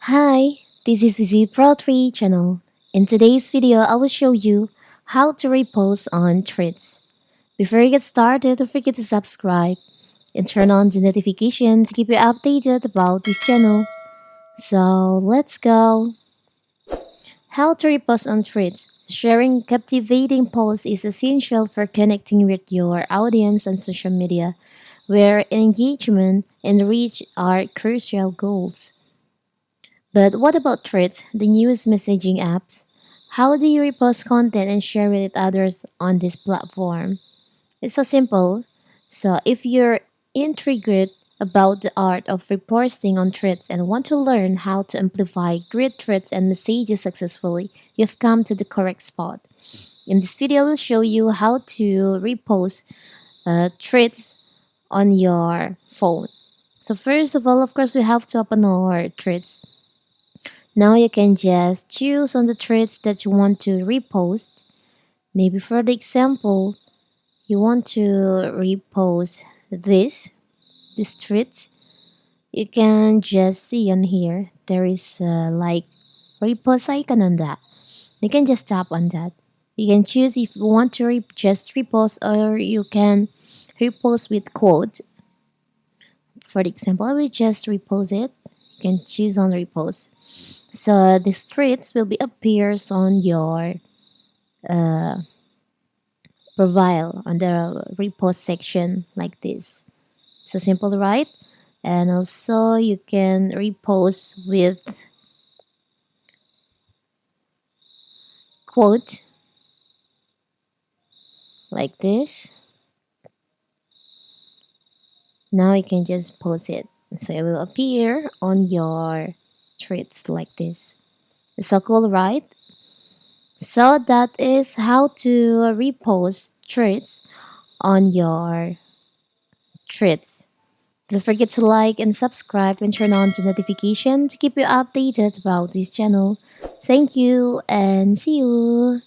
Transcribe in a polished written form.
Hi, this is Vizi Pro3 channel. In today's video, I will show you how to repost on threads. Before you get started, don't forget to subscribe and turn on the notification to keep you updated about this channel. So let's go. How to repost on threads. Sharing captivating posts is essential for connecting with your audience on social media, where engagement and reach are crucial goals. But what about threads, the newest messaging apps? How do you repost content and share it with others on this platform? It's so simple. So if you're intrigued about the art of reposting on threads and want to learn how to amplify great threads and messages successfully, you've come to the correct spot. In this video, I will show you how to repost threads on your phone. So first of all, of course, we have to open our threads. Now you can just choose on the threads that you want to repost. Maybe for the example, you want to repost this threads. You can just see on here there is like repost icon on that. You can just tap on that. You can choose if you want to just repost or you can repost with quote. For the example, I will just repost it. You can choose on repost. So the threads will be appears on your uh, profile on the repost section like this. So simple, right? And also you can repost with quote like this. Now you can just post it. So it will appear on your threads like this. It's so cool, right? So that is how to repost threads on your threads. Don't forget to like and subscribe and turn on the notification to keep you updated about this channel. Thank you and see you.